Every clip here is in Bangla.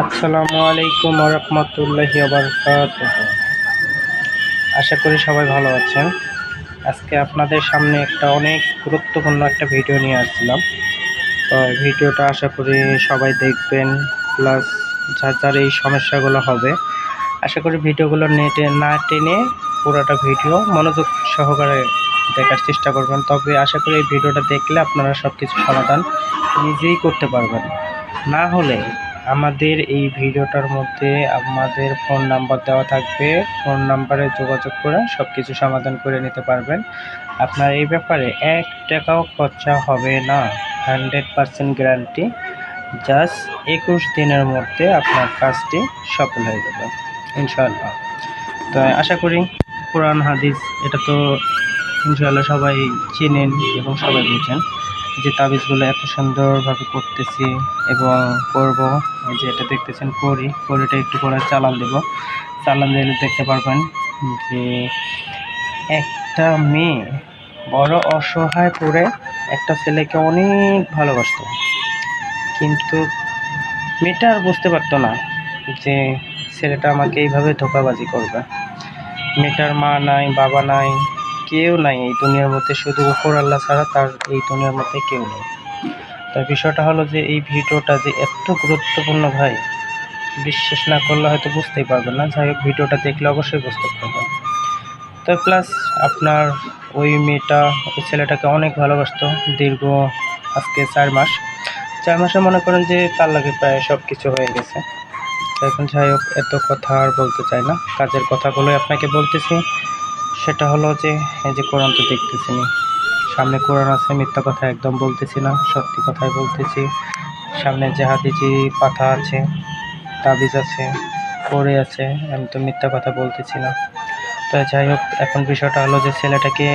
আসসালামু আলাইকুম রহমতুল্লাহি বারাকাতুহু। আশা করি সবাই ভালো আছেন। আজকে আপনাদের সামনে অনেক গুরুত্বপূর্ণ একটা ভিডিও নিয়ে আসছিলাম। তো ভিডিওটা আশা করি সবাই দেখবেন, প্লাস যার যার এই সমস্যাগুলো হবে আশা করি ভিডিওগুলো নেটে না টেনে পুরোটা ভিডিও মনোযোগ সহকারে দেখার চেষ্টা করবেন। তবে আশা করি এই ভিডিওটা দেখলে আপনারা সব কিছু সমাধান নিজেই করতে পারবেন। না হলে আমাদের এই ভিডিওটার মধ্যে আমাদের ফোন নাম্বার দেওয়া থাকবে, ফোন নাম্বারে যোগাযোগ করে সব কিছু সমাধান করে নিতে পারবেন। আপনার এই ব্যাপারে 1 টাকাও খরচা হবে না, 100% গ্যারান্টি। জাস্ট 21 দিনের মধ্যে আপনার কাজটি সফল হয়ে যাবে ইনশাআল্লাহ। তো আশা করি কোরআন হাদিস এটা তো ইনশাআল্লাহ সবাই চেনেন এবং সবাই বুঝেন যে তাবিজগুলো এত সুন্দরভাবে করতেছি এবং করব। এই যে এটা দেখতেছেন করিটা একটু করে চালান দেব, চালান দিলে দেখতে পারবেন যে একটা মেয়ে বড় অসহায় পড়ে একটা ছেলেকে অনেক ভালোবাসত, কিন্তু মেয়েটা আর বুঝতে পারতো না যে ছেলেটা আমাকে এইভাবে ধোঁকাবাজি করবে। মেয়েটার মা নাই, বাবা নাই, কেউ নাই এই দুনিয়ার মধ্যে, শুধু উপর আল্লাহ ছাড়া তার এই দুনিয়ার মধ্যে কেউ নেই। তার বিষয়টা হলো যে এই ভিডিওটা যে এত গুরুত্বপূর্ণ ভাই, বিশ্বাস না করলে হয়তো বুঝতেই পারবেন না। যাই হোক, ভিডিওটা দেখলে অবশ্যই বুঝতে পারবেন। তো প্লাস আপনার ওই মেয়েটা ওই ছেলেটাকে অনেক ভালোবাসতো দীর্ঘ আজকে 4 মাসে মনে করেন যে তার লাগে প্রায় সব কিছু হয়ে গেছে। এখন যাই হোক, এত কথা আর বলতে চাই না, কাজের কথাগুলোই আপনাকে বলতেছি। সেটা হলো যে এই যে কোরআন তো দেখতেছি, সামনে কোরআন আছে, মিথ্যা কথা একদম বলতেছি না, সত্যি কথাই বলতেছি। সামনে যে হাদিজি পাতা আছে, তাবিজ আছে, পড়ে আছে, আমি তো মিথ্যা কথা বলতেছি না। তো যাই হোক, এখন বিষয়টা হলো যে ছেলেটাকে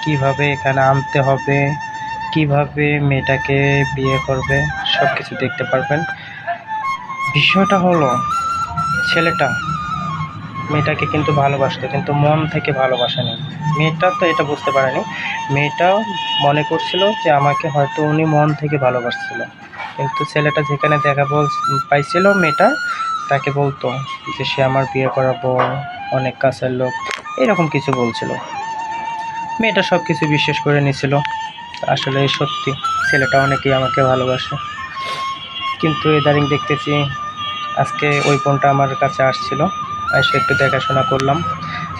কিভাবে এখানে আনতে হবে, কিভাবে মেয়েটাকে বিয়ে করবে, সব কিছু দেখতে পারবেন। বিষয়টা হলো ছেলেটা মেয়েটাকে কিন্তু ভালোবাসতো, কিন্তু মন থেকে ভালোবাসেনি। মেয়েটা তো এটা বুঝতে পারেনি, মেয়েটা মনে করছিল যে আমাকে হয়তো উনি মন থেকে ভালোবাসছিল, কিন্তু ছেলেটা যেখানে পাইছিল মেয়েটা, তাকে বলতো যে সে আমার বিয়ে করাবো, অনেক কাছের লোক, এরকম কিছু বলছিল। মেয়েটা সব কিছু বিশ্বাস করে নিয়েছিল। আসলে সত্যি ছেলেটা অনেকেই আমাকে ভালোবাসে, কিন্তু ইদারিং দেখতেছি আজকে ওই বোনটা আমার কাছে আসছিল, এসে একটু দেখাশোনা করলাম,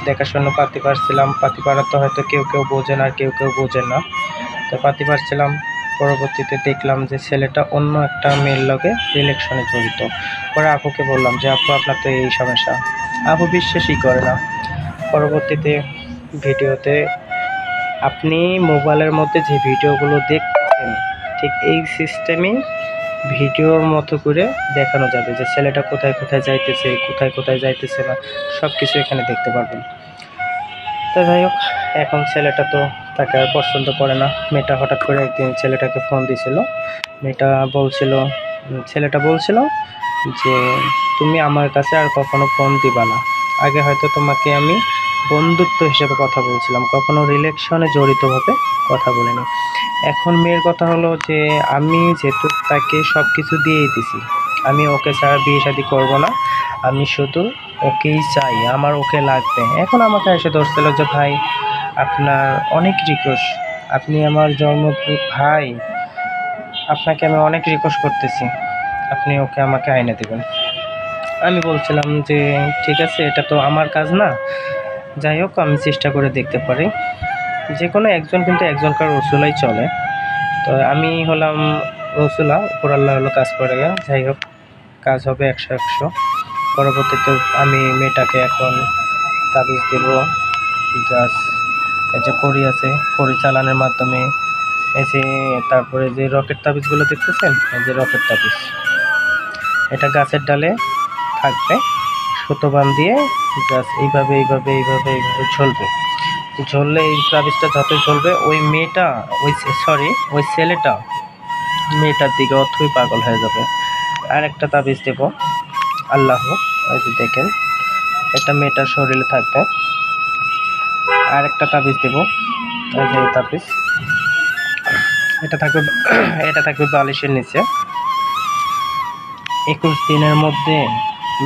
দেখাশোনা পাতি পারছিলাম। পাতি পাড়া তো হয়তো কেউ কেউ বোঝে না, কেউ কেউ বোঝে না, তো পাতি পারছিলাম। পরবর্তীতে দেখলাম যে ছেলেটা অন্য একটা মেয়ের লগে রিলেশনে জড়িত। পরে আপুকে বললাম যে আপু, আপনার তো এই সমস্যা। আপু বিশ্বাসই করে না। পরবর্তীতে ভিডিওতে আপনি মোবাইলের মধ্যে যে ভিডিওগুলো দেখতেছেন, ঠিক এই সিস্টেমেই ভিডিওর মতো করে দেখানো যাবে যে ছেলেটা কোথায় কোথায় যাইতেছে, কোথায় কোথায় যাইতেছে না, সব কিছু এখানে দেখতে পারবেন। তো যাই হোক, এখন ছেলেটা তো তাকে আর পছন্দ করে না। মেয়েটা হঠাৎ করে একদিন ছেলেটাকে ফোন দিছিল। ছেলেটা বলছিল যে তুমি আমার কাছে আর কখনো ফোন দিবা না। আগে হয়তো তোমাকে আমি বন্ধুত্ব হিসেবে কথা বলছিলাম, কখনো রিলেশনে জড়িতভাবে কথা বলিনি। এখন মেয়ের কথা হলো যে আমি যেহেতু তাকে সব কিছু দিয়েই দিছি, আমি ওকে ছাড়া বিয়ে শাদী করবো না, আমি শুধু ওকেই চাই, আমার ওকে লাগবে। এখন আমাকে এসে ধরছিল যে ভাই, আপনার অনেক রিকোয়েস্ট, আপনি আমার জন্মভূত ভাই, আপনাকে আমি অনেক রিকোয়েস্ট করতেছি, আপনি ওকে আমাকে আইনে দেবেন। আমি বলছিলাম যে ঠিক আছে, এটা তো আমার কাজ না, যাই হোক আমি চেষ্টা করে দেখতে পারি। যে কোনো একজন কিন্তু একজনকার রসুলাই চলে, তো আমি হলাম রসুলা, উপর আল্লাহ হলো কাজ করে। যাই হোক, কাজ হবে 100-100। পরবর্তীতে আমি মেয়েটাকে এখন তাবিজ দেব। জাস্ট এই যে কড়ি আছে, কড়ি চালানোর মাধ্যমে, এই যে তারপরে যে রকেট তাবিজগুলো দেখতেছেন, এই যে রকেট তাবিজ, এটা গাছের ডালে থাকবে, সুতো বাঁধিয়ে জাস্ট এইভাবে এইভাবে এইভাবে এইভাবে ঝুলবে। ঝরলে এই তাবিজটা যতই ঝুলবে, ওই মেয়েটা ওই ছেলেটা মেয়েটার দিকে অথই পাগল হয়ে যাবে। আর একটা তাবিজ দেব, আল্লাহ, ওই যে দেখেন, এটা মেয়েটার শরীরে থাকবে। আর একটা তাবিজ দেব, এই যে তাবিজ, এটা থাকবে এটা থাকবে বালিশের নিচে। 21 দিনের মধ্যে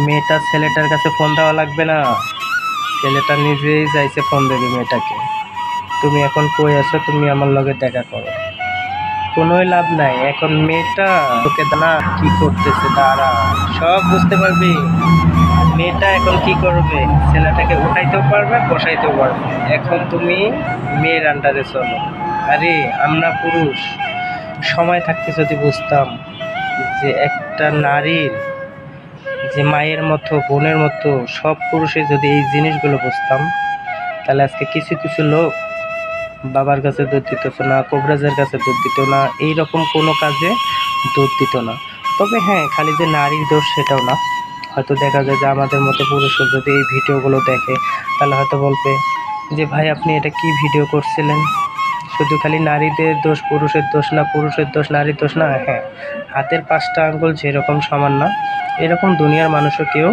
মেয়েটা ছেলেটার কাছে ফোন দেওয়া লাগবে না, ছেলেটা নিজেই যাইছে ফোন দেবে মেয়েটাকে, তুমি এখন কই আছো, তুমি আমার লগে দেখা করো। কোনোই লাভ নাই, এখন মেয়েটা তোকে না কি করতেছে তারা সব বুঝতে পারবি। মেয়েটা এখন কি করবে, ছেলেটাকে উঠাইতেও পারবে বসাইতেও পারবে। এখন তুমি মেয়ের আন্ডারে চলো। আরে আমরা পুরুষ সময় থাকতে যদি বুঝতাম যে একটা নারীর যে মায়ের মতো বোনের মতো, সব পুরুষে যদি এই জিনিসগুলো বুঝতাম, তাহলে আজকে কিছু কিছু লোক বাবার কাছে দুধ দিত না, কবিরাজের কাছে দুধ দিত না, এইরকম কোনো কাজে দুধ দিত না। তবে হ্যাঁ, খালি যে নারীর দোষ সেটাও না। হয়তো দেখা যায় যে আমাদের মতো পুরুষও যদি এই ভিডিওগুলো দেখে, তাহলে হয়তো বলবে যে ভাই আপনি এটা কি ভিডিও করছিলেন, শুধু খালি নারীদের দোষ পুরুষের দোষ না, পুরুষের দোষ নারীর দোষ না। হ্যাঁ, হাতের 5টা আঙ্গুল যেরকম সমান না, এরকম দুনিয়ার মানুষও কেউ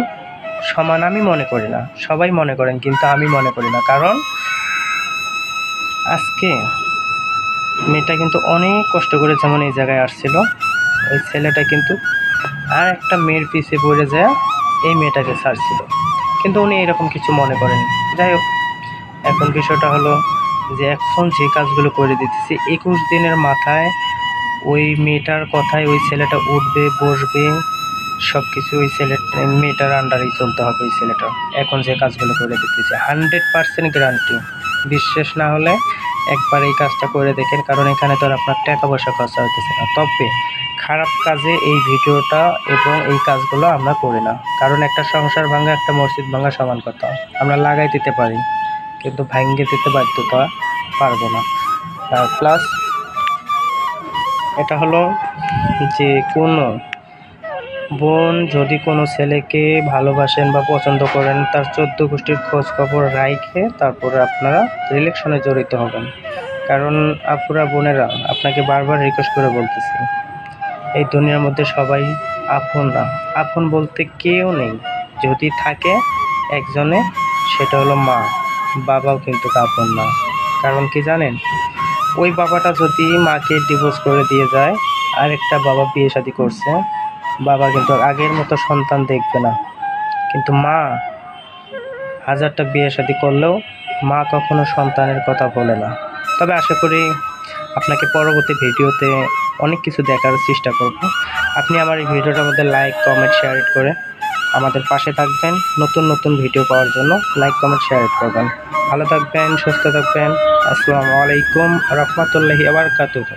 সমান আমি মনে করি না। সবাই মনে করেন কিন্তু আমি মনে করি না। কারণ আজকে মেয়েটা কিন্তু অনেক কষ্ট করে যেমন এই জায়গায় আসছিল, ওই ছেলেটা কিন্তু আর একটা মেয়ের পিছে পড়ে যায় এই মেয়েটাকে ছাড়ছিল, কিন্তু উনি এরকম কিছু মনে করেন। যাই হোক, এখন বিষয়টা হলো যে এখন যে কাজগুলো করে দিতেছি 21 দিনের মাথায় ওই মেয়েটার কথায় ওই ছেলেটা উঠবে বসবে, সব কিছু ওই মেয়েটার আন্ডারেই চলতে হবে। ওই ছেলেটা এখন যে কাজগুলো করে দিতেছে 100% গ্যারান্টি। বিশ্বাস না হলে একবার এই কাজটা করে দেখেন, কারণ এখানে তো আর আপনার টাকা পয়সা খরচা হইতেছে না। তবে খারাপ কাজে এই ভিডিওটা এবং এই কাজগুলো আমরা করি না, কারণ একটা সংসার ভাঙা একটা মসজিদ ভাঙা সমান কথা। আমরা লাগাই দিতে পারি কিন্তু ভাঙ্গে দিতে বাধ্যতা পারবো না। আর প্লাস এটা হলো যে কোনো বোন যদি কোনো ছেলেকে ভালোবাসেন বা পছন্দ করেন, তার 14 গোষ্ঠীর খোঁজ খবর রাইখে তারপরে আপনারা রিলেশনে জড়িত হবেন। কারণ আপুরা বোনেরা আপনাকে বারবার রিকোয়েস্ট করে বলতেছি, এই দুনিয়ার মধ্যে সবাই আপন না। আপন বলতে কেউ নেই, যদি থাকে একজনে, সেটা হলো মা। বাবাও কিন্তু আপন না। কারণ কি জানেন, ওই বাবাটা যদি মাকে ডিভোর্স করে দিয়ে যায়, আরেকটা বাবা বিয়ে শাদী করছে, বাবা কিন্তু আগের মতো সন্তান দেখবে না। কিন্তু মা 1000টা বিয়ে শাদী করলেও মা কখনো সন্তানের কথা বলে না। তবে আশা করি আপনাকে পরবর্তী ভিডিওতে অনেক কিছু দেখার চেষ্টা করব। আপনি আমার এই ভিডিওটার মধ্যে লাইক কমেন্ট শেয়ার করে আমাদের পাশে থাকবেন। নতুন নতুন ভিডিও পাওয়ার জন্য লাইক কমেন্ট শেয়ার করবেন। ভালো থাকবেন, সুস্থ থাকবেন। আসসালামু আলাইকুম রহমতুল্লাহি ওয়া বারাকাতুহু।